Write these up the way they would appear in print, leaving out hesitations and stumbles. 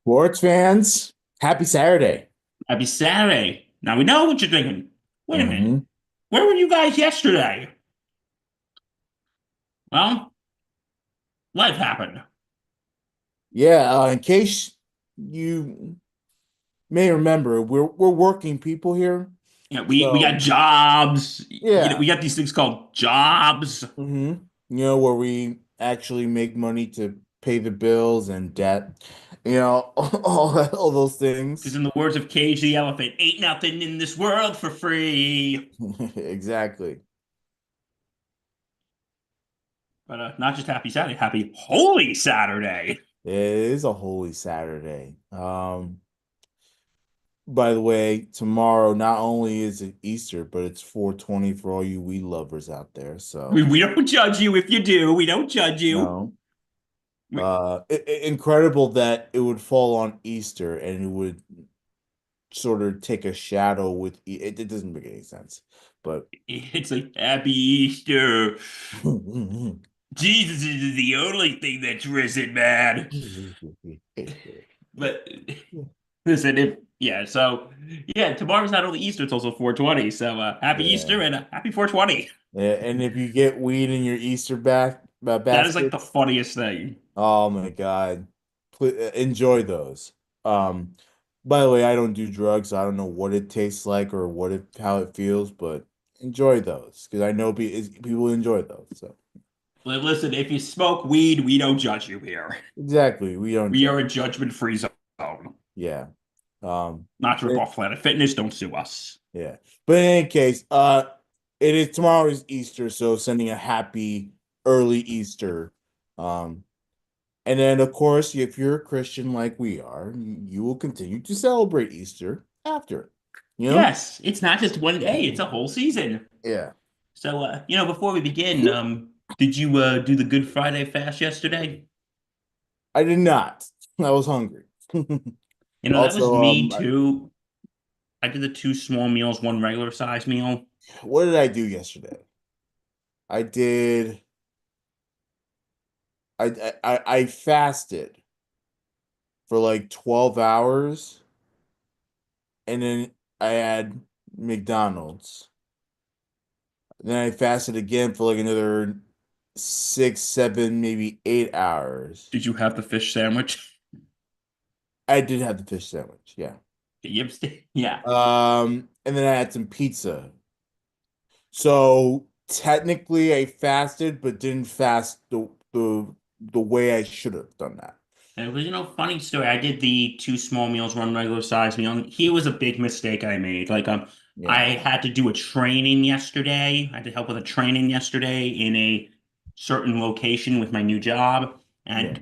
Sports fans, happy Saturday. Happy Saturday. Now we know what you're thinking. Wait a minute. hmm Where were you guys yesterday? Well, life happened. Yeah, in case you may remember, we're working people here. We got So, jobs. We yeah. got these things called jobs. hmm where we actually make money to pay the bills and debt, all those Because things. in the words of Cage the Elephant, ain't nothing in this world for free. Exactly. But not just happy Saturday, happy Holy Saturday. It is a holy Saturday. By the way, tomorrow not only is it Easter, but it's 420 for all you weed lovers out there. So, We don't judge you if you do. We don't judge you. no. Incredible that it would fall on Easter and it would sort of take a shadow with it doesn't make any sense. But It's like Happy Easter. Jesus is the only thing that's risen, man. But listen, if yeah, so yeah, tomorrow's not only Easter, it's also 420. So happy yeah. Easter and happy 420. Yeah, and if you get weed in your Easter That is like the baskets, funniest thing. oh my God. Enjoy those. Um, by the way, I don't do drugs. So I don't know what it tastes like or how it feels, but enjoy those because I know people enjoy those. So Listen, if you smoke weed, we don't judge you here. exactly, we don't We judge. are a judgment-free zone. Yeah. Um, Not to rip but off Planet Fitness, don't sue us. yeah. But in any case, it is tomorrow is Easter, so sending a happy early Easter. Um, And then, of course, if you're a Christian like we are, you will continue to celebrate Easter after. You know? Yes, it's not just one day, it's a whole season. Yeah. So before we begin, did you do the Good Friday fast yesterday? I did not. I was hungry. That was Also, me too. I did the two small meals, one regular size meal. what did I do yesterday? I did. I fasted for like 12 hours, and then I had McDonald's. Then I fasted again for like another 6, 7, maybe 8 hours. Did you have the fish sandwich? I did have the fish sandwich, yeah. Yeah. And then I had some pizza. So technically I fasted, but didn't fast the way I should have done that. And it was, funny story. I did the two small meals, one regular size meal. And here was a big mistake I made. I Yeah, had to do a training yesterday. I had to help with a training yesterday in a certain location with my new job. yeah,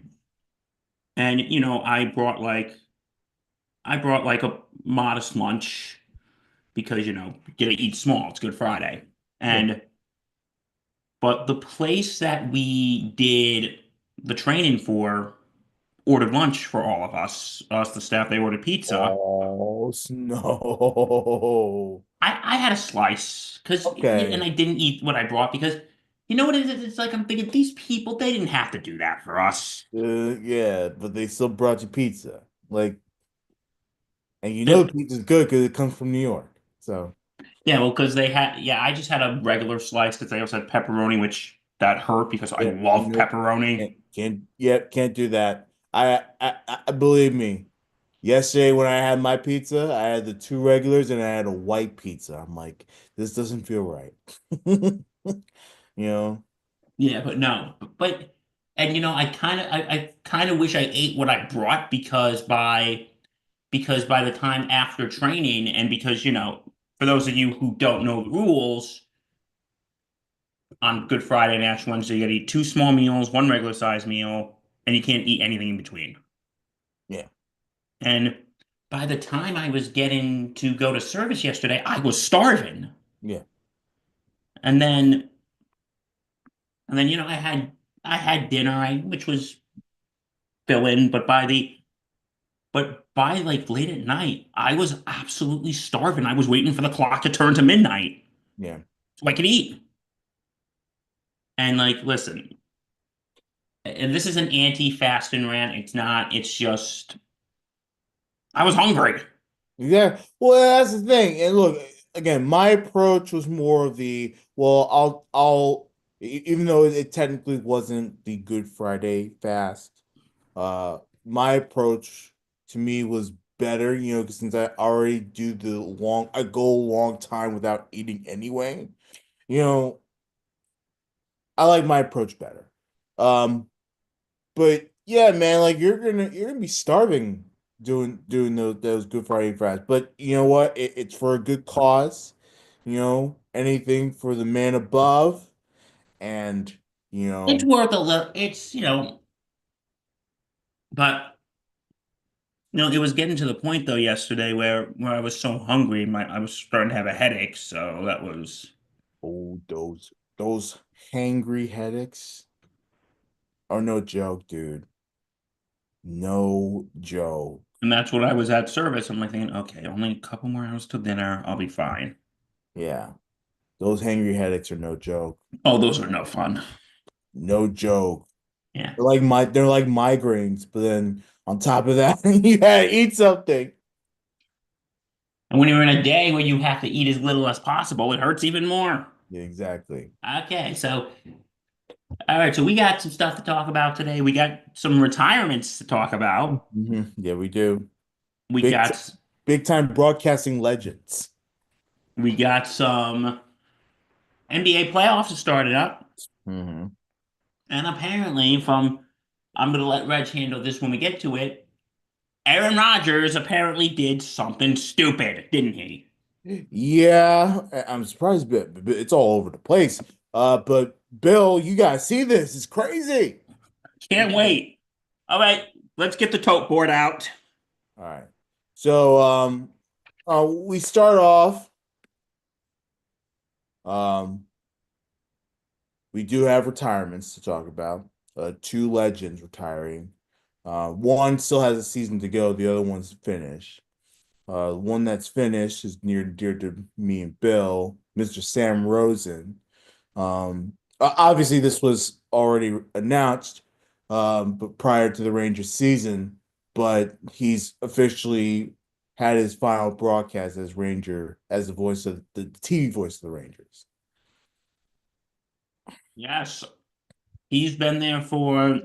And I brought like a modest lunch because, you gotta eat small. It's Good Friday. yeah. And but the place that we did the training for ordered lunch for all of us, the staff. They ordered pizza. Oh, no. I had a slice and Okay. I didn't eat what I brought because you know what it is? It's like I'm thinking these people, they didn't have to do that for us. Yeah, but they still brought you pizza. Like, and you know the It, pizza's good because it comes from New York. So, yeah, well, because I just had a regular slice because they also had pepperoni, which that hurt because I yeah, love pepperoni. can't do that. I believe me. Yesterday when I had my pizza, I had the two regulars and I had a white pizza. I'm like, this doesn't feel right. You know? Yeah, but no, but and I kind of wish I ate what I brought because by the time after training and because for those of you who don't know the rules on Good Friday and Ash Wednesday, you gotta eat two small meals, one regular size meal, and you can't eat anything in between. Yeah. And by the time I was getting to go to service yesterday, I was starving. Yeah. And then I had dinner, which was fill in, but by like late at night, I was absolutely starving. I was waiting for the clock to turn to midnight Yeah. so I could eat. And like, listen, and this is an anti-fasting rant. It's not. It's just I was hungry. Yeah, well, that's the thing. And look, again, my approach was more of the, well, even though it technically wasn't the Good Friday fast, my approach to me was better, 'cause since I already I go a long time without eating anyway, you know, I like my approach better. Um, but yeah, man, like you're gonna be starving doing those Good Friday fasts. But you know what? It's for a good cause. Anything for the man above, and you It's know, worth a little. But it was getting to the point though yesterday where I was so hungry, I was starting to have a headache. So that was, oh, those hangry headaches are no joke, dude. No joke. and that's what I was at service. I'm like thinking, okay, only a couple more hours till dinner, I'll be fine. Yeah, those hangry headaches are no joke. Oh, those are no fun. No joke. Yeah. They're like migraines, but then on top of that, you gotta eat something. And when you're in a day where you have to eat as little as possible, it hurts even more. Yeah, exactly. Okay, so all right, so we got some stuff to talk about today. We got some retirements to talk about. Yeah, we do. We Big t- got big time broadcasting legends. we got some NBA playoffs that started up, hmm and apparently I'm gonna let Reg handle this when we get to it. Aaron Rodgers apparently did something stupid, didn't he? Yeah, I'm surprised, but it's all over the place. But Bill, you gotta see this. It's crazy. Can't wait. All right, let's get the tote board out. All right. So, we start off. Um, we do have retirements to talk about. Two legends retiring. One still has a season to go. The other one's finished. One that's finished is near and dear to me and Bill, Mr. Sam Rosen. Obviously, this was already announced, but prior to the Rangers season, but he's officially had his final broadcast as as the voice of the TV voice of the Rangers. Yes, he's been there for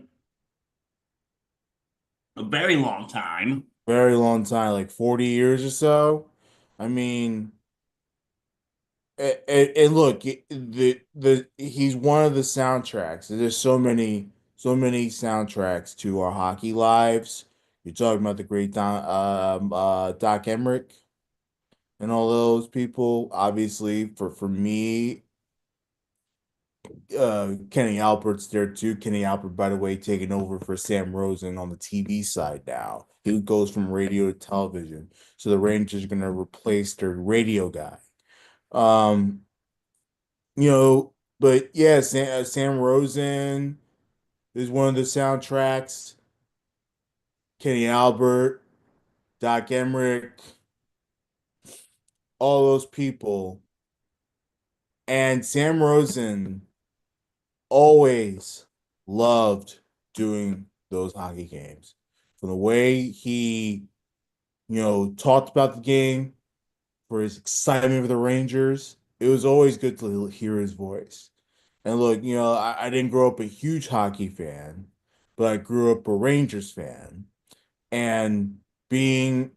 a very long time. Very long time, like 40 years or so. I mean, and look, the he's one of the soundtracks. There's so many soundtracks to our hockey lives. You're talking about the great Doc Emmerich and all those people. Obviously, for me, Kenny Albert's there too. Kenny Albert, by the way, taking over for Sam Rosen on the TV side now. He goes from radio to television. So the Rangers are gonna replace their radio guy. Um, You know, but yeah, Sam Rosen is one of the soundtracks. Kenny Albert, Doc Emmerich, all those people. And Sam Rosen always loved doing those hockey games. From the way he, talked about the game, for his excitement for the Rangers, it was always good to hear his voice. And look, I didn't grow up a huge hockey fan, but I grew up a Rangers fan. And being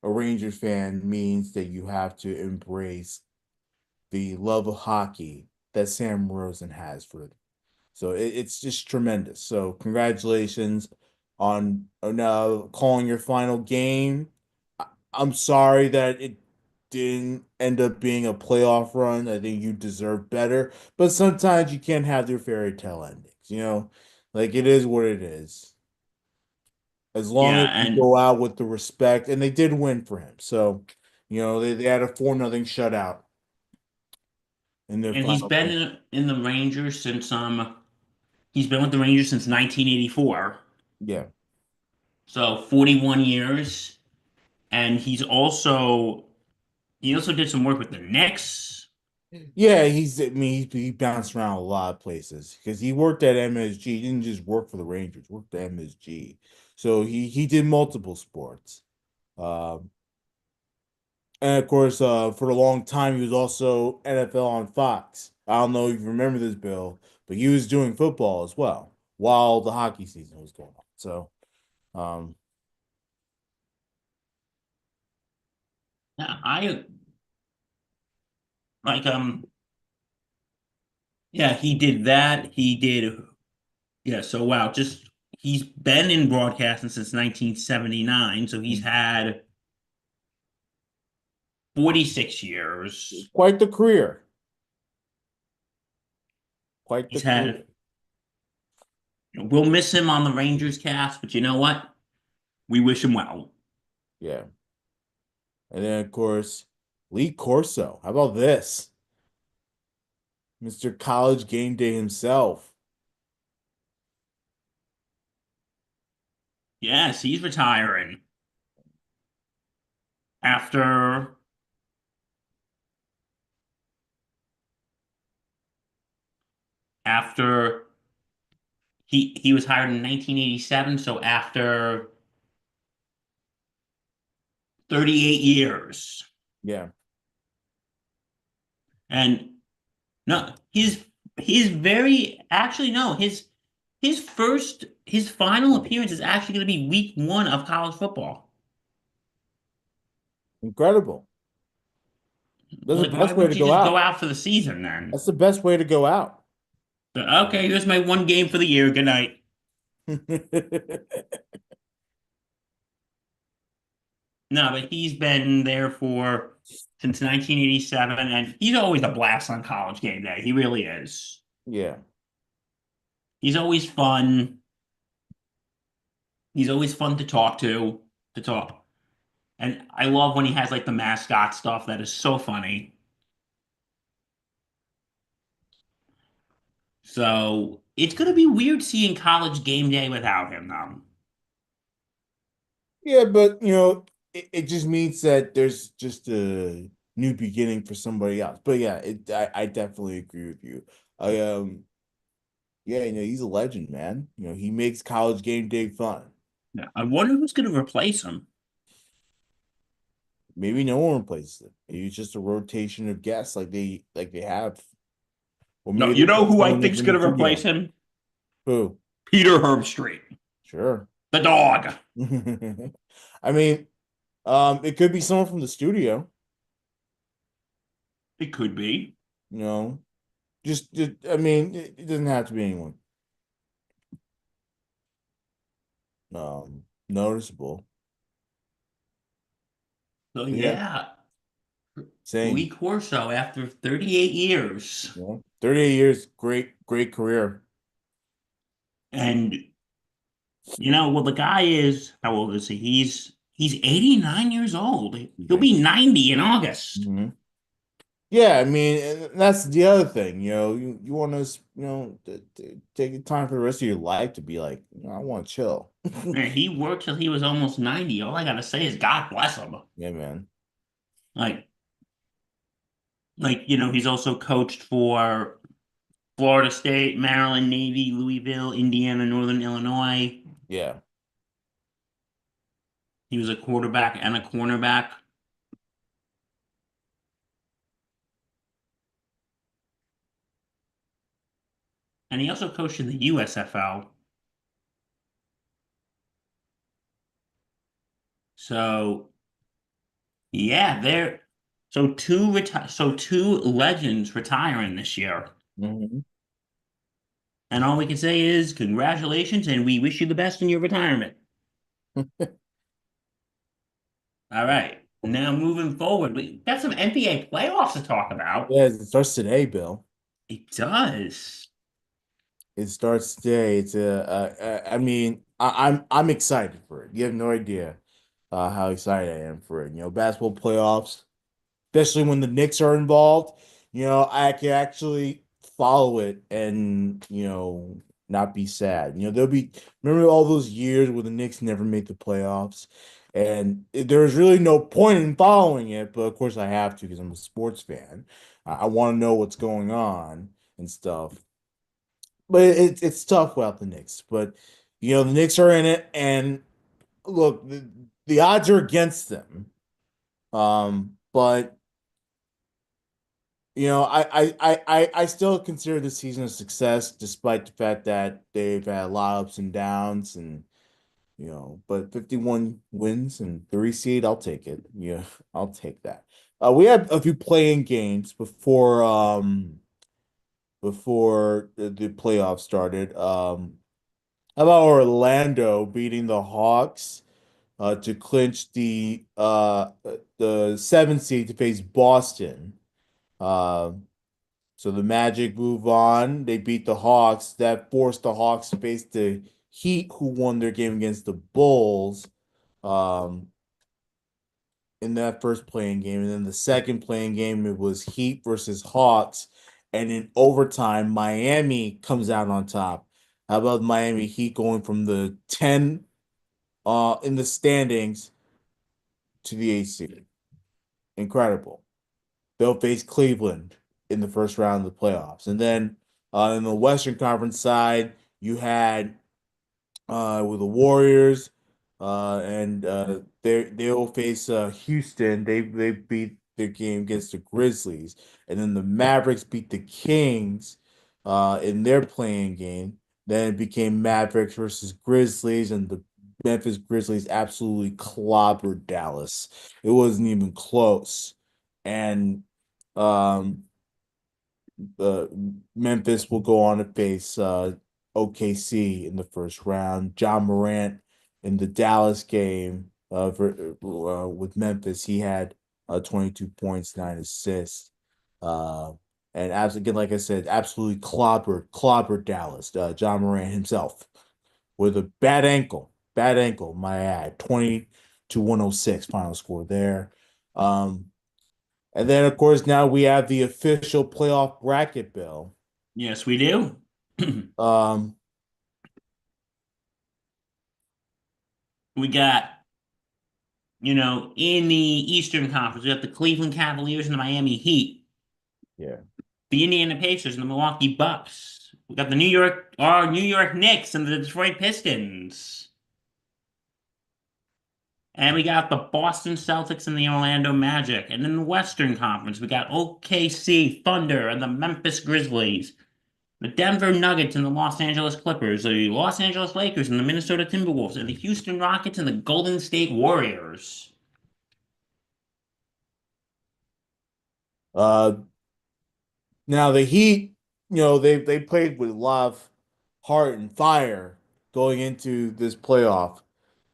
a Rangers fan means that you have to embrace the love of hockey that Sam Rosen has for it. So it's just tremendous. So congratulations on calling your final game. I'm sorry that it didn't end up being a playoff run. I think you deserve better, but sometimes you can't have your fairy tale endings. Like it is what it is. As long Yeah, as you and go out with the respect, and they did win for him. So, they had a 4-0 shutout in their and he's final been game. in the Rangers since he's been with the Rangers since 1984. Yeah. So 41 years, and he also did some work with the Knicks. Yeah, I mean, he bounced around a lot of places because he worked at MSG. He didn't just work for the Rangers, worked at MSG. So he did multiple sports. Um, and of course, for a long time, he was also NFL on Fox. I don't know if you remember this, Bill, but he was doing football as well while the hockey season was going on. So, um, Yeah, I like yeah, he did that. He did yeah, so wow, just he's been in broadcasting since 1979, so he's had 46 years. quite the career. Quite the He's career. had we'll miss him on the Rangers cast, but you know what? We wish him well. Yeah. And then, of course, Lee Corso. How about this? Mr. College Game Day himself. Yes, he's retiring after after he was hired in 1987, so after 38 years. Yeah. And no, his very actually no, his final appearance is actually going to be week one of college football. Incredible. That's the Like, why best way to wouldn't you go just go out. out for the season then? That's the best way to go out. But, okay, here's my one game for the year. Good night. No, but he's been there for since 1987, and he's always a blast on college game day. He really is. Yeah. He's always fun. He's always fun to talk. And I love when he has like the mascot stuff that is so funny. So it's gonna be weird seeing college game day without him though. Yeah, but it just means that there's just a new beginning for somebody else. But yeah, I definitely agree with you. I yeah, he's a legend, man. He makes college game day fun. Yeah. I wonder who's gonna replace him. Maybe no one replaces it. Maybe it's just a rotation of guests like they have. Or No, maybe you they know put who I someone in think's from the gonna replace studio. him? Who? Peter Herbstreit, Sure. the dog. I mean, it could be someone from the studio, It could be. you know. Just I mean, it doesn't have to be anyone noticeable. So But yeah, yeah, Lee same. Corso after 38 years. 38 years, great career. And well, the guy is how old is he? He's 89 years old. He'll Like, be 90 in August. mhm. Yeah, I mean, and that's the other thing. You want to, take the time for the rest of your life to be like, I want to chill. Man, he worked till he was almost 90. All I gotta say is God bless him. Yeah, man. Like, he's also coached for Florida State, Maryland, Navy, Louisville, Indiana, Northern Illinois. Yeah. He was a quarterback and a cornerback. And he also coached in the USFL. So yeah, two legends retiring this year. Hmm. And all we can say is congratulations and we wish you the best in your retirement. All right. Now moving forward, we got some NBA playoffs to talk about. Yeah, it starts today, Bill. It does. It starts today. I mean, I'm excited for it. You have no idea how excited I am for it. Basketball playoffs, especially when the Knicks are involved. I can actually follow it and not be sad. There'll be remember all those years where the Knicks never made the playoffs, and there was really no point in following it. But of course, I have to because I'm a sports fan. I want to know what's going on and stuff. But it's tough without the Knicks. But the Knicks are in it, and look, the odds are against them. But I still consider this season a success, despite the fact that they've had a lot of ups and downs, and but 51 wins and 3 seed, I'll take it. Yeah, I'll take that. We had a few playing games before the playoffs started. How about Orlando beating the Hawks to clinch the 7th seed to face Boston. Uh, so the Magic move on. They beat the Hawks. That forced the Hawks to face the Heat, who won their game against the Bulls um, in that first playing game. And then the second playing game, it was Heat versus Hawks. And in overtime, Miami comes out on top. How about Miami Heat going from the 10 in the standings to the 8th seed? Incredible. They'll face Cleveland in the first round of the playoffs. And then in the Western Conference side, you had with the Warriors, and they'll face Houston. They beat their game against the Grizzlies, and then the Mavericks beat the Kings in their playing game. Then it became Mavericks versus Grizzlies, and the Memphis Grizzlies absolutely clobbered Dallas. It wasn't even close, and um uh, Memphis will go on to face OKC in the first round. John Morant in the Dallas game with Memphis, he had 22 points, 9 assists. Uh, and as again, like I said, absolutely clobbered Dallas. John Morant himself with a bad ankle, my ad, 20 to 106 final score there. Um, and then, of course, now we have the official playoff bracket, Bill. Yes, we do. Um, We got, in the Eastern Conference, we got the Cleveland Cavaliers and the Miami Heat, yeah. the Indiana Pacers and the Milwaukee Bucks. We got our New York Knicks and the Detroit Pistons. And we got the Boston Celtics and the Orlando Magic. And in the Western Conference, we got OKC Thunder and the Memphis Grizzlies, the Denver Nuggets and the Los Angeles Clippers, the Los Angeles Lakers and the Minnesota Timberwolves, and the Houston Rockets and the Golden State Warriors. Uh, Now the Heat, they played with a lot of heart and fire going into this playoff.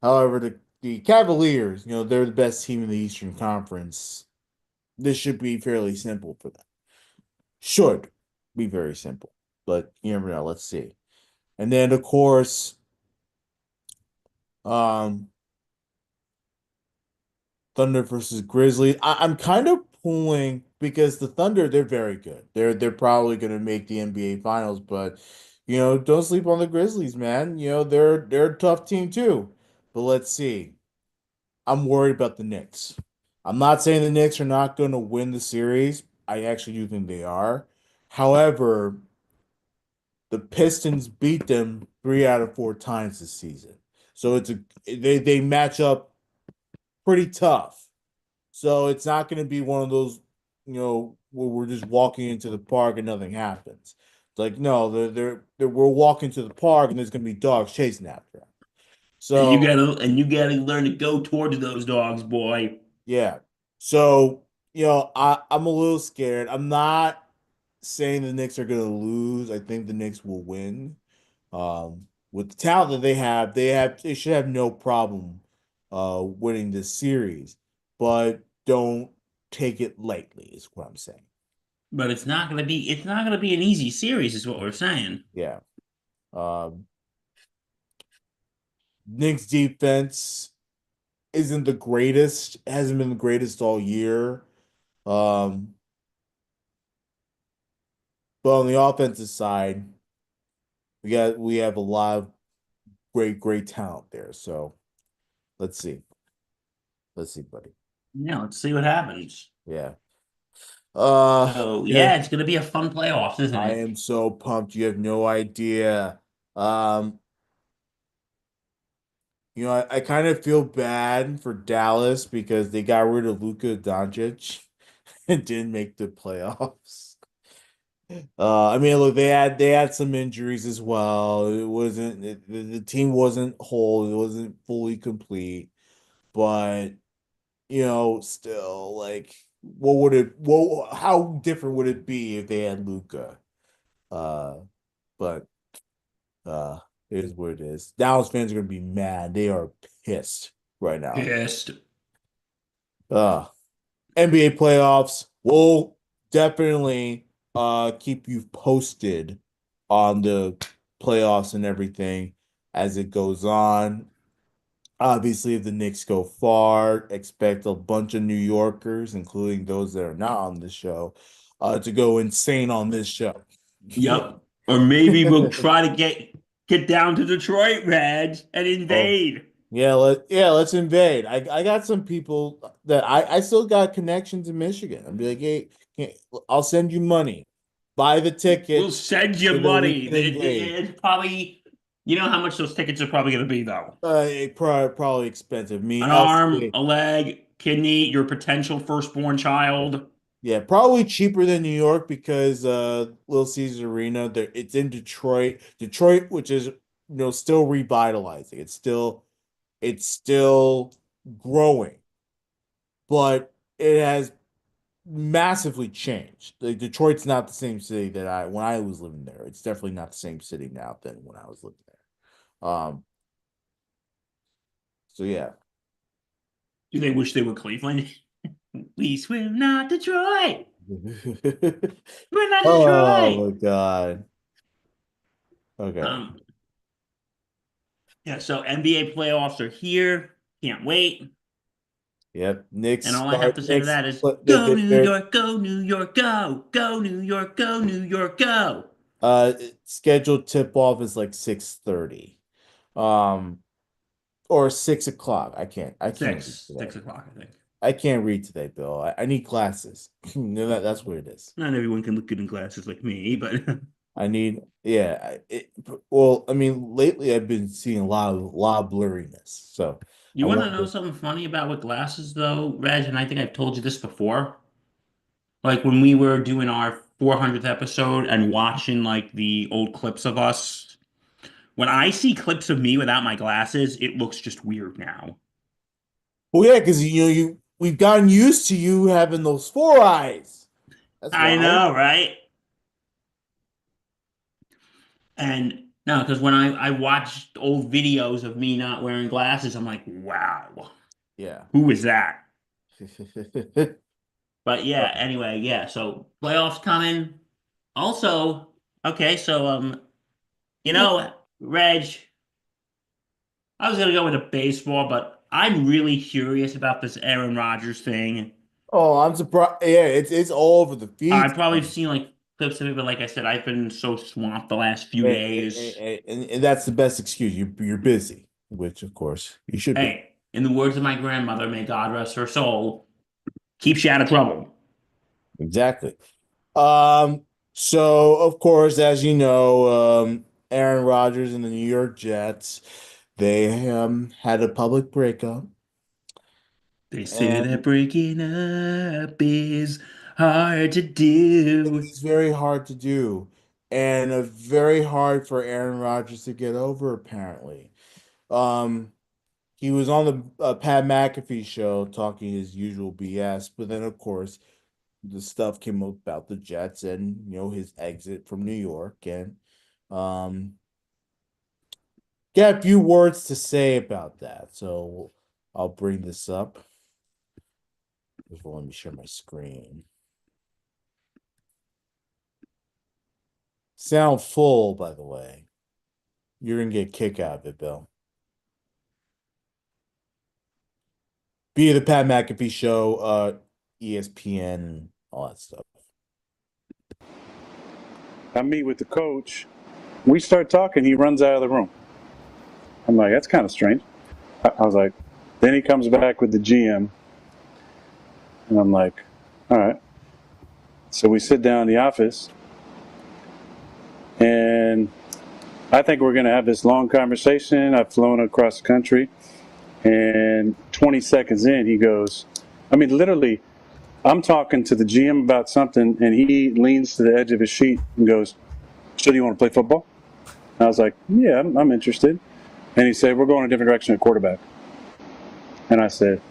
However, the Cavaliers, they're the best team in the Eastern Conference. This should be fairly simple for them. Should be very simple, but you never know. Let's see. And then, of course, um, Thunder versus Grizzlies. I'm kind of pulling because the Thunder, they're very good. They're probably going to make the NBA Finals, but don't sleep on the Grizzlies, man. They're a tough team too. But let's see. I'm worried about the Knicks. I'm not saying the Knicks are not going to win the series. I actually do think they are. However, the Pistons beat them 3 out of 4 times this season. So they match up pretty tough. So it's not going to be one of those, where we're just walking into the park and nothing happens. It's like, no, we're walking to the park and there's going to be dogs chasing after us. And So you gotta learn to go towards those dogs, boy. yeah. So, I'm a little scared. I'm not saying the Knicks are going to lose. I think the Knicks will win. With the talent that they should have no problem winning this series, but don't take it lightly, is what I'm saying. But it's not gonna be an easy series, is what we're saying. Yeah. Um, Knicks defense isn't the greatest, hasn't been the greatest all year. Um, but on the offensive side, we have a lot of great talent there. So let's see. Let's see, buddy. Yeah, let's see what happens. Yeah. So Yeah. yeah, it's gonna be a fun playoffs, isn't I it? am so pumped. You have no idea. Um, I kind of feel bad for Dallas because they got rid of Luka Doncic and didn't make the playoffs. I mean, look, they had some injuries as well. It wasn't the team wasn't whole. It wasn't fully complete, but still, like, what would it? Well, how different would it be if they had Luca? Uh, but uh, it is what it is. Dallas fans are gonna be mad. They are pissed right now. Pissed. Uh, NBA playoffs will definitely keep you posted on the playoffs and everything as it goes on. Obviously, if the Knicks go far, expect a bunch of New Yorkers, including those that are not on the show, to go insane on this show. Yep. Or maybe we'll try to get down to Detroit, Reg, and Oh, invade. let's invade. I got some people that I still got connections in Michigan. I'll be like, hey, I'll send you money. Buy the We'll tickets send you so that we money. can invade. It's probably, you know how much those tickets are probably going to be, though. Probably expensive. Me, An I'll arm, say, a leg, kidney, your potential firstborn child. yeah, probably cheaper than New York because Little Caesars Arena, there it's in Detroit. Detroit, which is still revitalizing. It's still growing, but it has massively changed. Like Detroit's not the same city that I when I was living there. It's definitely not the same city now than when I was living there. So yeah. Do they wish they were Cleveland? We swim not Detroit. We're not Oh Detroit. my God. Okay. Um, yeah, so NBA playoffs are here. Can't wait. Yep. And all I have to say to Knicks, that is but go New York, go New York, go. Go New York, go New York, go. uh scheduled tip off is like 6:30. Um or 6 o'clock. I can't read today. 6 o'clock, I think. I can't read today, Bill. I need glasses. That's what it is. Not everyone can look good in glasses like me, but I need, yeah. Well, I mean, lately I've been seeing a lot of blurriness. So I you want to know wonder. something funny about with glasses, though, Reg? And I think I've told you this before. Like when we were doing our 400th episode and watching like the old clips of us, when I see clips of me without my glasses, it looks just weird now. Well, yeah, because we've gotten used to you having those four eyes. That's I why. know, right? And no, because when I watched old videos of me not wearing glasses, I'm like, wow, Yeah. who is that? But yeah, anyway, yeah. So playoffs coming. Also, okay, so Reg, I was gonna go with a baseball, but I'm really curious about this Aaron Rodgers thing. Oh, I'm surprised. Yeah, it's all over the feed. I've probably seen like clips of it, but like I said, I've been so swamped the last few And, days. and that's the best excuse. You're busy, which of course you should be. Hey, in the words of my grandmother, may God rest her soul, keep you out of trouble. Exactly. Um, so of course, as you know, Aaron Rodgers and the New York Jets, they had a public breakup, They say that and breaking up is hard to do. it's very hard to do, and very hard for Aaron Rodgers to get over, apparently. Um, he was on the Pat McAfee show talking his usual BS, but then of course the stuff came up about the Jets and his exit from New York and um got a few words to say about that. So I'll bring this up. Let me share my screen. Sound full, by the way. You're gonna get a kick out of it, Bill. Be the Pat McAfee show, ESPN, all that stuff. I meet with the coach. We start talking. He runs out of the room. I'm like, that's kind of strange. I was like, then he comes back with the GM. And I'm like, all right. So we sit down in the office. And I think we're going to have this long conversation. I've flown across the country, and 20 seconds in, he goes, I mean, literally, I'm talking to the GM about something, and he leans to the edge of his seat and goes, so do you want to play football? And I was like, yeah, I'm interested. And he said, we're going a different direction at quarterback. And I said,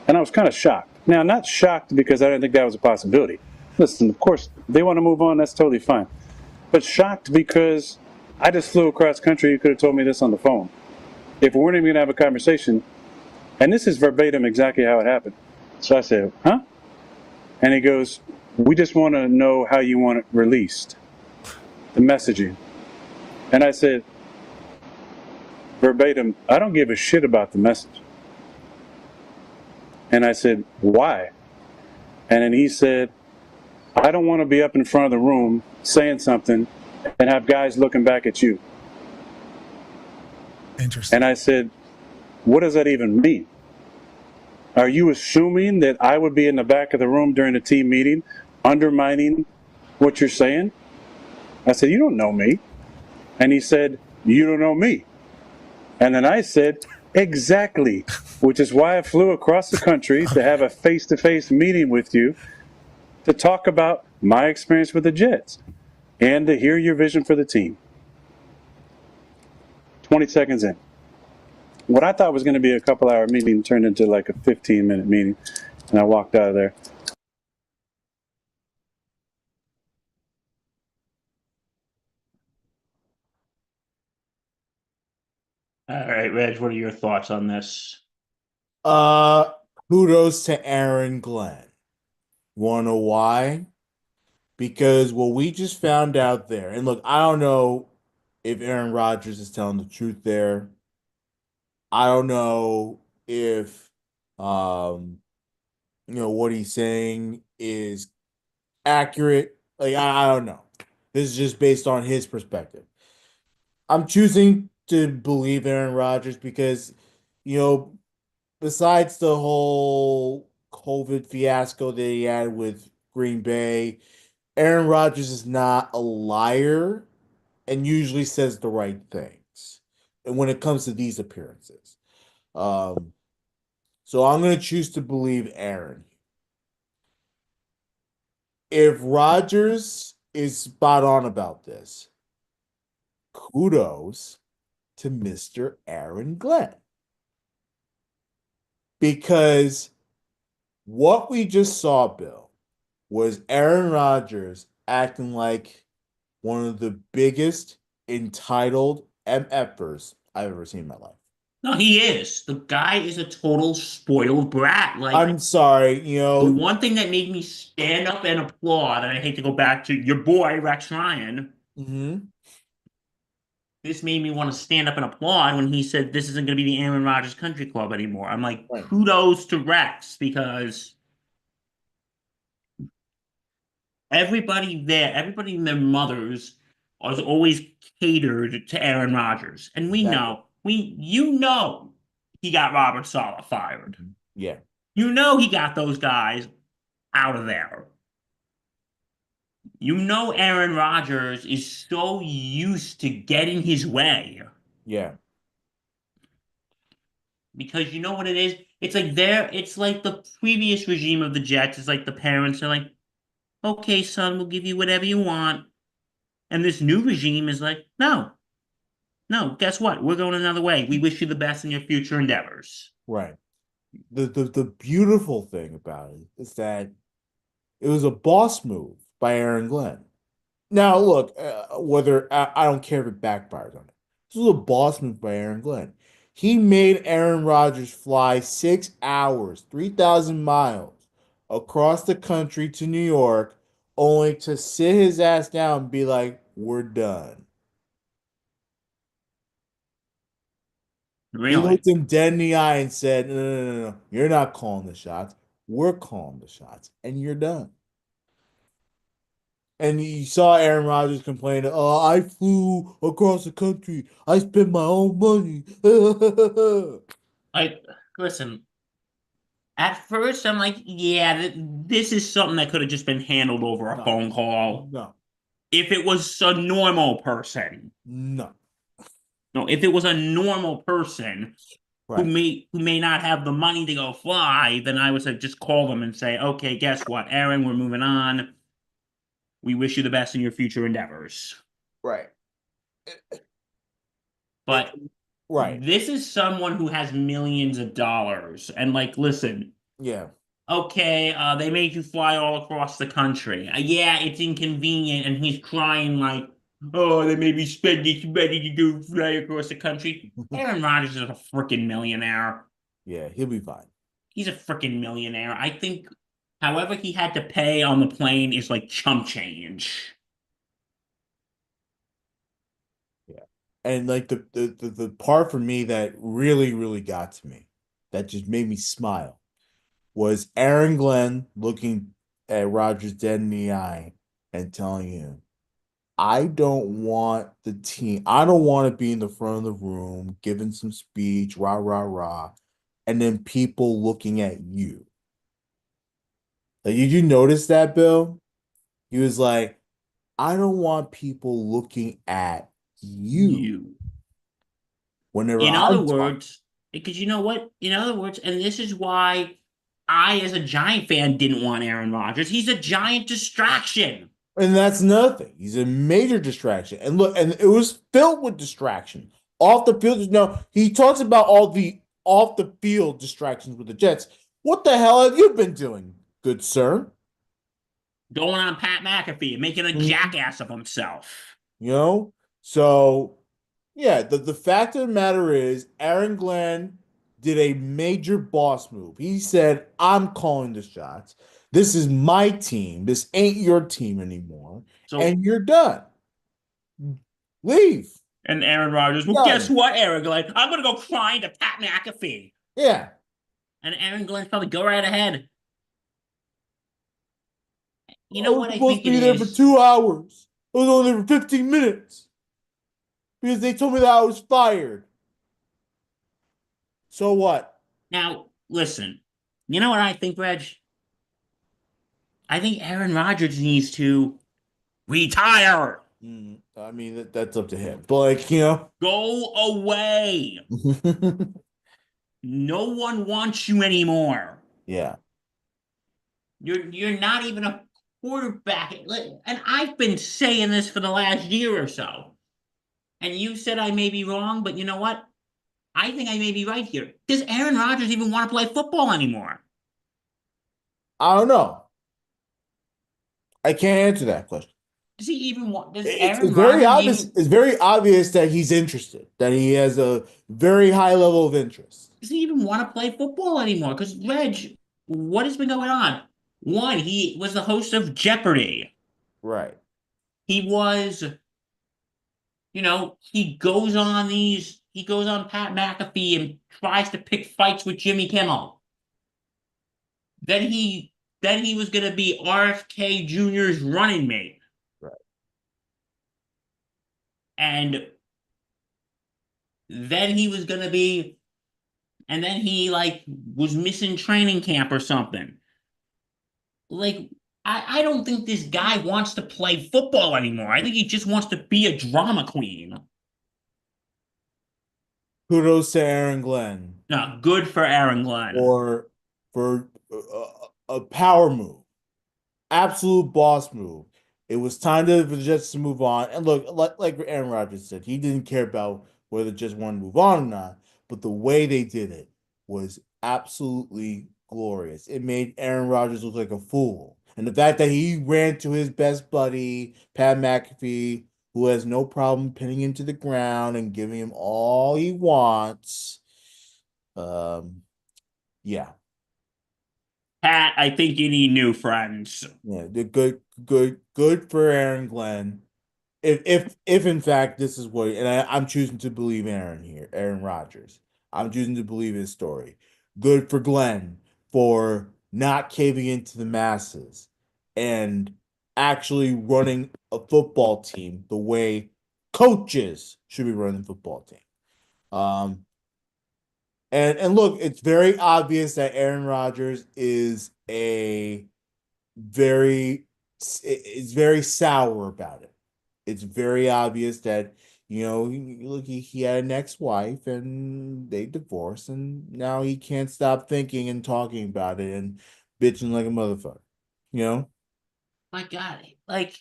and I was kind of shocked. Now, not shocked because I didn't think that was a possibility. Listen, of course, they want to move on, that's totally fine. But shocked because I just flew across country. You could have told me this on the phone. If we weren't even going to have a conversation, and this is verbatim exactly how it happened. So I said, huh? And he goes, we just want to know how you want it released, the messaging. And I said, verbatim, I don't give a shit about the message. And I said, why? And then he said, I don't want to be up in front of the room saying something and have guys looking back at you. Interesting. And I said, what does that even mean? Are you assuming that I would be in the back of the room during a team meeting undermining what you're saying? I said, you don't know me. And he said, you don't know me. And then I said, exactly, which is why I flew across the country to have a face-to-face meeting with you to talk about my experience with the Jets and to hear your vision for the team. 20 seconds in. What I thought was going to be a couple-hour meeting turned into like a 15-minute meeting, and I walked out of there. All right, Reg, what are your thoughts on this? Uh, Kudos to Aaron Glenn. Wanna know why? Because what we just found out there, and look, I don't know if Aaron Rodgers is telling the truth there. I don't know if what he's saying is accurate. Like I don't know. This is just based on his perspective. I'm choosing to believe Aaron Rodgers because, you know, besides the whole COVID fiasco that he had with Green Bay, Aaron Rodgers is not a liar and usually says the right things. And when it comes to these appearances. Um, so I'm going to choose to believe Aaron. If Rodgers is spot on about this, kudos to Mr. Aaron Glenn. Because what we just saw, Bill, was Aaron Rodgers acting like one of the biggest entitled MFers I've ever seen in my life. No, he is. The guy is a total spoiled brat. Like, I'm sorry, the one thing that made me stand up and applaud, and I hate to go back to your boy, Rex Ryan, mhm, this made me want to stand up and applaud when he said this isn't going to be the Aaron Rodgers Country Club anymore. I'm like, right, kudos to Rex because everybody there, everybody in their mothers was always catered to Aaron Rodgers. And we exactly. know, you know he got Robert Saleh fired. Yeah, You know he got those guys out of there. You know Aaron Rodgers is so used to getting his way yeah, because you know what it is? It's like the previous regime of the Jets. It's like the parents are like, okay, son, we'll give you whatever you want. And this new regime is like, no, no, guess what? We're going another way. We wish you the best in your future endeavors. right. The beautiful thing about it is that it was a boss move by Aaron Glenn. Now, look, whether I don't care if it backfires on it. This was a boss move by Aaron Glenn. He made Aaron Rodgers fly 6 hours, 3,000 miles across the country to New York, only to sit his ass down and be like, we're done. He Really. looked him dead in the eye and said, no, no, no, no, you're not calling the shots. We're calling the shots, and you're done. And you saw Aaron Rodgers complain, "Oh, I flew across the country. I spent my own money." Like, listen, at first I'm like, yeah, this is something that could have just been handled over a No, phone call. no. If it was a normal person. No. No, if it was a normal person Right. who may not have the money to go fly, then I would say just call them and say, okay, guess what, Aaron, we're moving on. We wish you the best in your future endeavors. Right. It, But right. this is someone who has millions of dollars. And like, listen, Yeah. okay, they made you fly all across the country. Yeah, it's inconvenient. And he's crying like, oh, they made me spend this money to do fly across the country. Aaron Rodgers is a freaking millionaire. Yeah, he'll be fine. He's a freaking millionaire. I think however he had to pay on the plane is like chump change. Yeah. And like the part for me that really, really got to me, that just made me smile, was Aaron Glenn looking at Rodgers dead in the eye and telling him, I don't want the team, I don't want to be in the front of the room giving some speech, rah, rah, rah, and then people looking at you. Like, did you notice that, Bill? He was like, I don't want people looking at you You. whenever In other I'm talking. words, because you know what? In other words, and this is why I, as a Giant fan, didn't want Aaron Rodgers. He's a giant distraction. And that's nothing. He's a major distraction. And look, and it was filled with distraction. Off the field, no, he talks about all the off the field distractions with the Jets. What the hell have you been doing, good sir? Going on Pat McAfee and making a Mhm. jackass of himself. You know? So yeah, the fact of the matter is Aaron Glenn did a major boss move. He said, I'm calling the shots. This is my team. This ain't your team anymore. So, And you're done. Leave. and Aaron Rodgers, well, Got guess it. what, Aaron Glenn? I'm going to go crying to Pat McAfee. Yeah. And Aaron Glenn's probably go right ahead. You I know was what I supposed think to it be there for is? 2 hours. I was only there for 15 minutes because they told me that I was fired. So what? Now, listen, you know what I think, Reg? I think Aaron Rodgers needs to retire. I mean, that's up to him. But, like, you know. Go away. No one wants you anymore. Yeah. You're not even a quarterback. And I've been saying this for the last year or so. And you said I may be wrong, but you know what? I think I may be right here. Does Aaron Rodgers even want to play football anymore? I don't know. I can't answer that question. Does he even want? Does It's Aaron very Rodgers obvious. even? It's very obvious that he's interested, that he has a very high level of interest. Does he even want to play football anymore? Because Reg, what has been going on? One, he was the host of Jeopardy. Right. He was, he goes on Pat McAfee and tries to pick fights with Jimmy Kimmel. Then he was gonna be RFK Jr.'s running mate. Right. And then he was gonna be, and then he like was missing training camp or something. Like, I don't think this guy wants to play football anymore. I think he just wants to be a drama queen. Kudos to Aaron Glenn No, good for Aaron Glenn. for a power move, absolute boss move. It was time for the Jets to move on. And look, like Aaron Rodgers said, he didn't care about whether the Jets wanted to move on or not. But the way they did it was absolutely glorious. It made Aaron Rodgers look like a fool. And the fact that he ran to his best buddy, Pat McAfee, who has no problem pinning him to the ground and giving him all he wants. Um, yeah, Pat, I think you need new friends. yeah, they're good for Aaron Glenn. If in fact this is what, and I'm choosing to believe Aaron here, Aaron Rodgers. I'm choosing to believe his story. Good for Glenn for not caving into the masses and actually running a football team the way coaches should be running a football team. Um, and look, it's very obvious that Aaron Rodgers is a very is very sour about it. it's very obvious that look, he had an ex-wife and they divorced, and now he can't stop thinking and talking about it and bitching like a motherfucker. You know, My God, like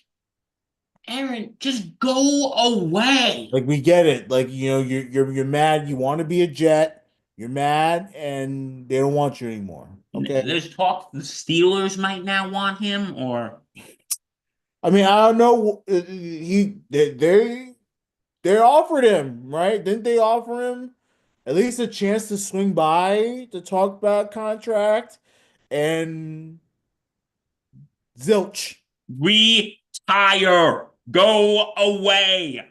Aaron, just go away. like we get it. Like you're mad. You want to be a Jet. You're mad, and they don't want you anymore. Okay. There's talk the Steelers might now want him, or I mean, I don't know. They offered him, right? Didn't they offer him at least a chance to swing by to talk about contract? And zilch. retire. Go away.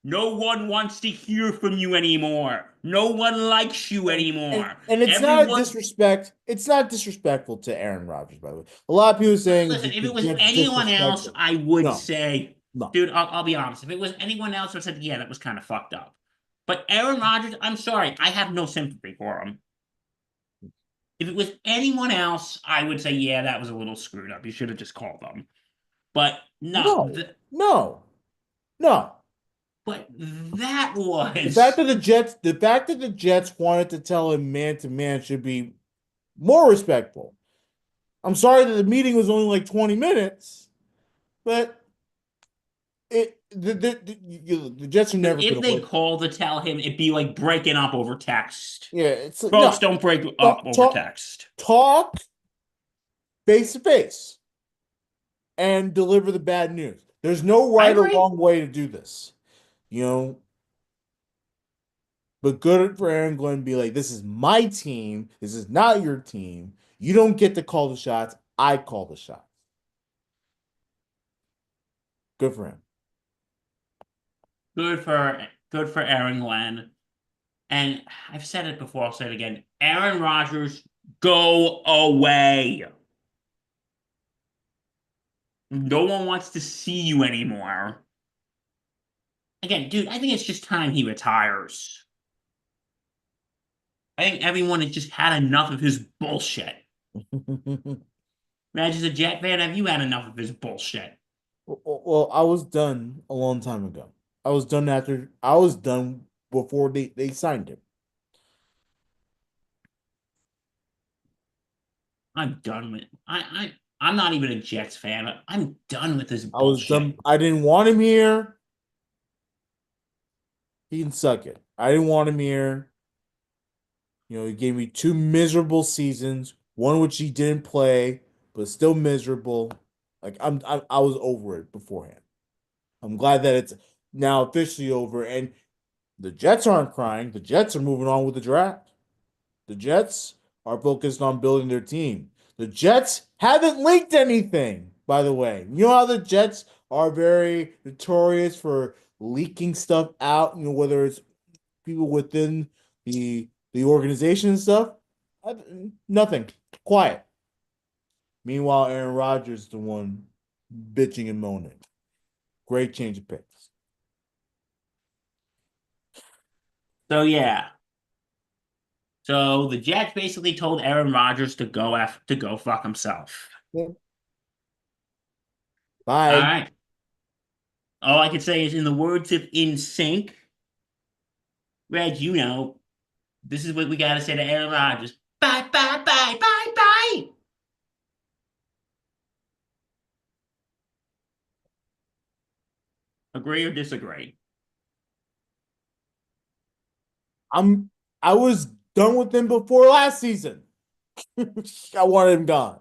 No one wants to hear from you anymore. No one likes you And anymore. it's not a Everyone, disrespect. It's not disrespectful to Aaron Rodgers, by the way. A lot of people saying listen, if the it was Jets anyone else, disrespected. I would No, say, no, dude, I'll be honest. If it was anyone else, I would said, yeah, that was kind of fucked up. But Aaron Rodgers, I'm sorry, I have no sympathy for him. If it was anyone else, I would say, yeah, that was a little screwed up. You should have just called them. But no, no, no, no. but that The fact was that the Jets wanted to tell him man to man should be more respectful. I'm sorry that the meeting was only like 20 minutes, but the Jets are because never if going to they win. call to tell him, it'd be like breaking up over text. Yeah, it's Folks, no don't break up talk over talk text. talk face to face and deliver the bad news. There's no I right or agree. wrong way to do this, you know. But good for Aaron Glenn to be like, this is my team. This is not your team. You don't get to call the shots. I call the shots. Good for him. Good for Aaron Glenn. And I've said it before, I'll say it again. Aaron Rodgers, go away. No one wants to see you anymore. Again, dude, I think it's just time he retires. I think everyone has just had enough of his bullshit. Reg, as a Jet fan, have you had enough of his bullshit? Well, I was done a long time ago. I was done before they signed him. I'm done with I'm not even a Jets fan. I'm done with this I was bullshit. done. I didn't want him here. He can suck it. I didn't want him here. He gave me two miserable seasons, one which he didn't play, but still miserable. Like I was over it beforehand. I'm glad that it's now officially over, and the Jets aren't crying. The Jets are moving on with the draft. The Jets are focused on building their team. The Jets haven't leaked anything, by the way. You know how the Jets are very notorious for leaking stuff out, whether it's people within the organization and stuff. Nothing. Quiet. Meanwhile, Aaron Rodgers is the one bitching and moaning. Great change of pace. So yeah. So the Jets basically told Aaron Rodgers to go fuck himself. Yeah. All Bye. right. All I can say is in the words of In Sync, Reg, this is what we gotta say to Aaron Rodgers. Bye, bye, bye, bye, bye. Agree or disagree? I'm I was done with him before last season. I wanted him gone.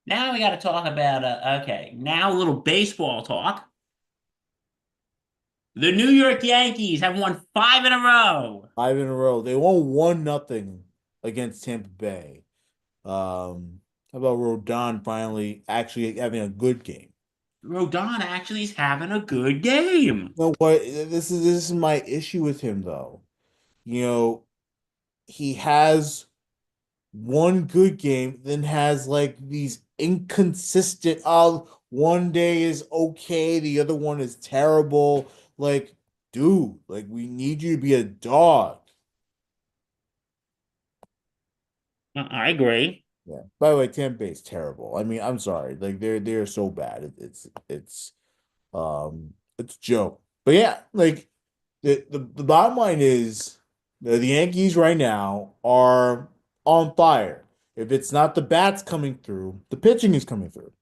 Now we gotta talk about okay, now a little baseball talk. The New York Yankees have won 5 in a row. 5 in a row. They won 1-0 against Tampa Bay. How about Rodon finally actually having a good game? Rodon actually is having a good game. You know what? This is my issue with him though. You know, he has one good game, then has like these inconsistent. One day is okay, the other one is terrible. Like, dude, like we need you to be a dog. I agree. Yeah. By the way, Tampa Bay is terrible. I mean, I'm sorry. Like they're so bad. It's It's a joke. But yeah, like the bottom line is the Yankees right now are on fire. If it's not the bats coming through, the pitching is coming through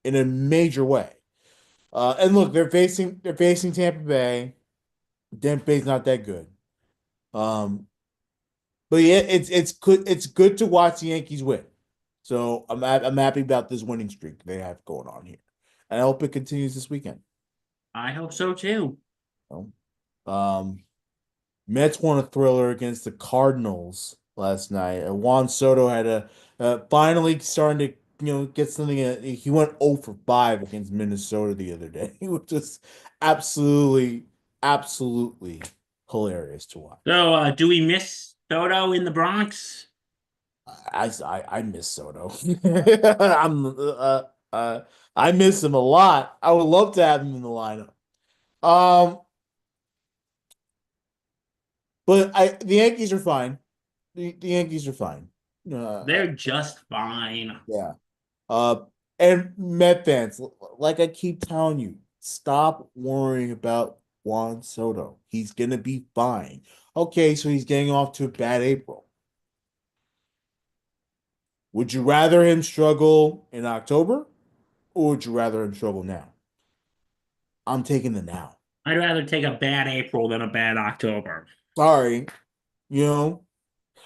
in a major way. And look, they're facing Tampa Bay. Tampa Bay's not that good. Um, but yeah, it's good to watch the Yankees win. So I'm happy about this winning streak they have going on here. And I hope it continues this weekend. I hope so too. You know? Mets won a thriller against the Cardinals last night. Juan Soto had a finally starting to get something. He went 0 for 5 against Minnesota the other day. He was just absolutely, absolutely hilarious to watch. So, do we miss Soto in the Bronx? I miss Soto. Uh, I miss him a lot. I would love to have him in the lineup. Um, but the Yankees are fine. The Yankees are fine. They're just fine. Yeah. Uh, and Met fans, like I keep telling you, stop worrying about Juan Soto. He's gonna be fine. Okay, so he's getting off to a bad April. Would you rather him struggle in October, or would you rather him struggle now? I'm taking the now. I'd rather take a bad April than a bad October. Sorry, you know.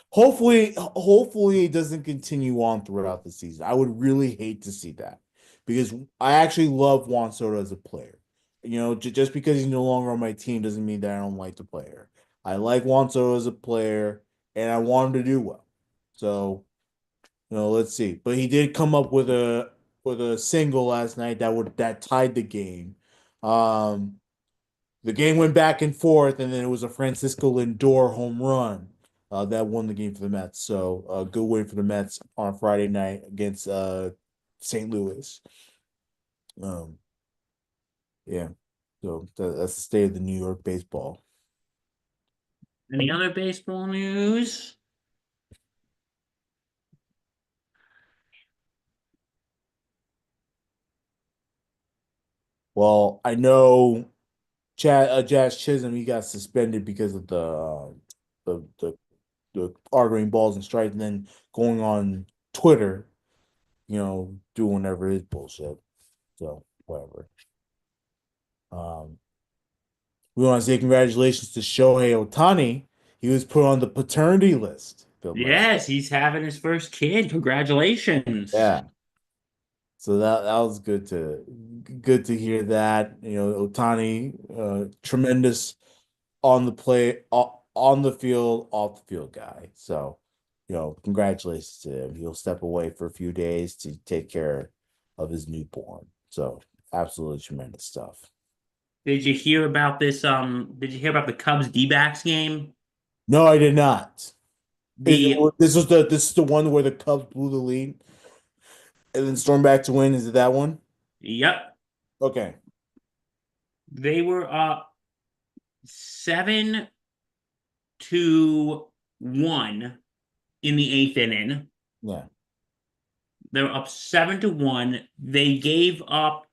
Hopefully it doesn't continue on throughout the season. I would really hate to see that because I actually love Juan Soto as a player. Just because he's no longer on my team doesn't mean that I don't like the player. I like Juan Soto as a player, and I want him to do well. So, let's see. But he did come up with a single last night that tied the game. Um, the game went back and forth, and then it was a Francisco Lindor home run that won the game for the Mets. So, good win for the Mets on Friday night against St. Louis. Um, yeah. So that's the state of the New York baseball. Any other baseball news? Well, I know Jazz Chisholm, he got suspended because of the the the arguing balls and strikes, and then going on Twitter, doing whatever his bullshit. So whatever. Um, we want to say congratulations to Shohei Ohtani. He was put on the paternity list. Yes, he's having his first kid. Congratulations. Yeah. So that was good to hear that. Ohtani, tremendous on the play, on the field, off the field guy. So, congratulations to him. He'll step away for a few days to take care of his newborn. So, absolutely tremendous stuff. Did you hear about this? Did you hear about the Cubs D-backs game? No, I did not. The This is the one where the Cubs blew the lead and then stormed back to win. Is it that one? Yep, Okay. they were up 7-1 in the eighth inning. Yeah. They were up 7-1. They gave up.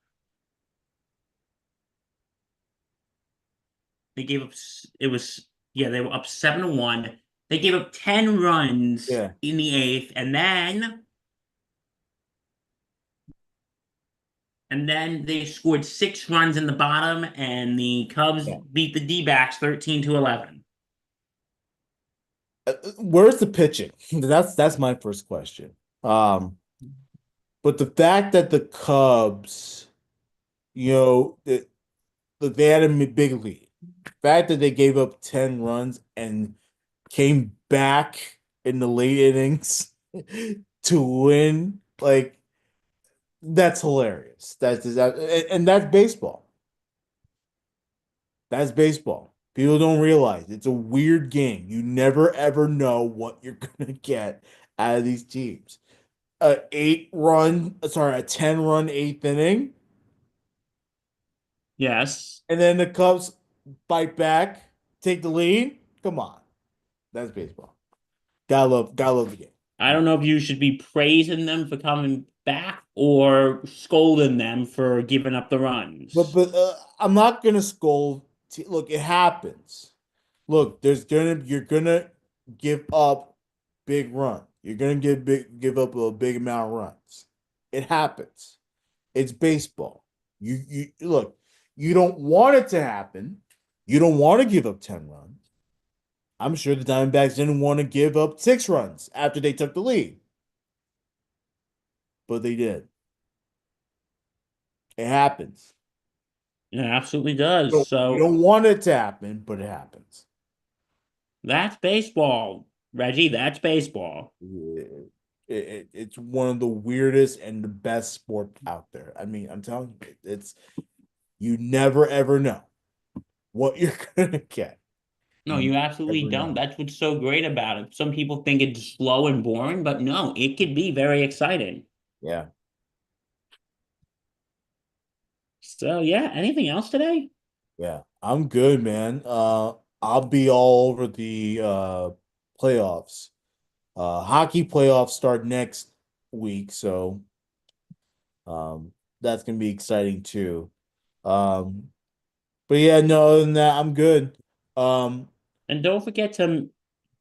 They gave up. It was yeah. They were up 7-1. They gave up 10 runs Yeah. in the eighth, and then they scored 6 runs in the bottom, and the Cubs Yeah. beat the D-backs 13-11. Where's the pitching? That's my first question. But the fact that the Cubs, that they had a big lead, the fact that they gave up 10 runs and came back in the late innings to win, like that's hilarious. And that's baseball. That's baseball. People don't realize it's a weird game. You never ever know what you're gonna get out of these teams. A 10-run eighth inning, Yes. and then the Cubs fight back, take the lead. Come on. That's baseball. Gotta love the game. I don't know if you should be praising them for coming back or scolding them for giving up the But runs. I'm not gonna scold. Look, it happens. Look, you're gonna give up big run. You're gonna give up a big amount of runs. It happens. It's baseball. You look. You don't want it to happen. You don't want to give up 10 runs. I'm sure the Diamondbacks didn't want to give up 6 runs after they took the lead, but they did. It happens. It absolutely You does. don't want it to happen, but it happens. That's baseball, Reggie. That's baseball. It's one of the weirdest and the best sport out there. I mean, I'm telling you, it's you never ever know what you're gonna get. No, You you absolutely never don't. know. That's what's so great about it. Some people think it's slow and boring, but no, it could be very exciting. Yeah, So, yeah, anything else today? yeah. I'm good, man. I'll be all over the playoffs. Hockey playoffs start next week, so that's gonna be exciting too. Um, but yeah, no, other than that, I'm good. Um, And don't forget to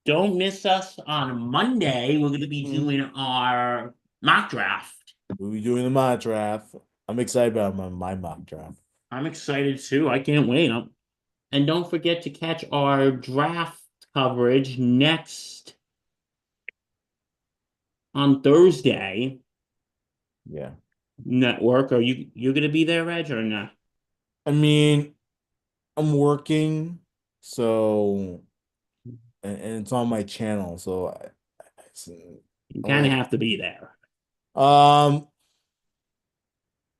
don't miss us on Monday. We're going to be mhm. doing our mock draft. We'll be doing the mock draft. I'm excited about my mock draft. I'm excited too. I can't wait. And don't forget to catch our draft coverage next on Thursday Yeah. network. Are you gonna be there, Reg, or not? I mean, I'm working, so and it's on my channel, so it's, You I'm kind of like, have to be there. um,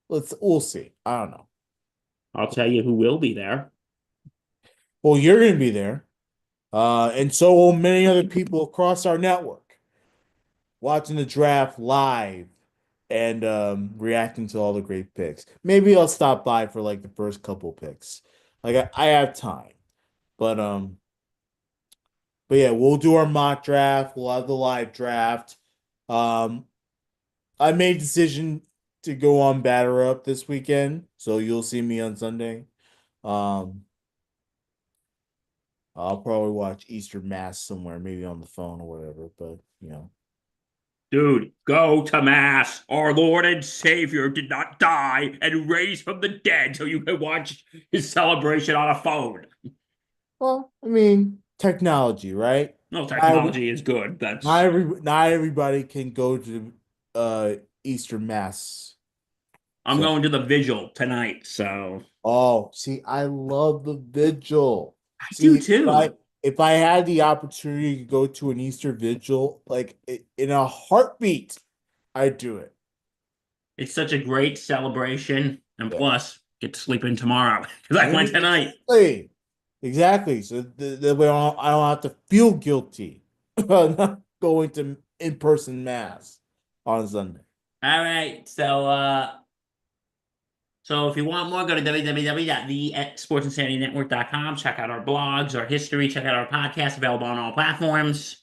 we'll see. I don't know. I'll tell you who will be there. Well, you're gonna be there, and so will many other people across our network watching the draft live and reacting to all the great picks. Maybe I'll stop by for like the first couple picks. Like I have time, but yeah, we'll do our mock draft. We'll have the live draft. Um, I made a decision to go on batter up this weekend, so you'll see me on Sunday. Um, I'll probably watch Easter Mass somewhere, maybe on the phone or whatever. But Dude, go to mass. Our Lord and Savior did not die and raise from the dead so you can watch his celebration on a phone. well, I mean, technology, right? No, Not every, technology is good. That's not everybody can go to Easter Mass. I'm So, going to the vigil tonight, so oh, see, I love the vigil. I do See, too. if I had the opportunity to go to an Easter vigil, like in a heartbeat, I'd do it. It's such a great celebration, and Yeah. plus get to sleep in tomorrow because I went tonight. Exactly. Exactly. So that way I don't have to feel guilty not going to in-person mass on Sunday. All right, so if you want more, go to www.thesportsinsanitynetwork.com. Check out our blogs, our history, check out our podcast available on all platforms.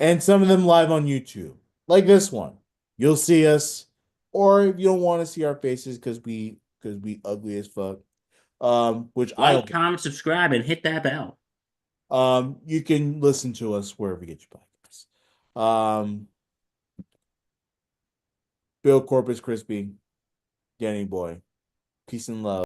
And some of them live on YouTube, like this one. You'll see us, or if you don't want to see our faces because we ugly as fuck. Which I Like, hope. comment, subscribe, and hit that bell. You can listen to us wherever you get your podcasts. Bill Corpus Crispy, Danny Boy. Peace and love.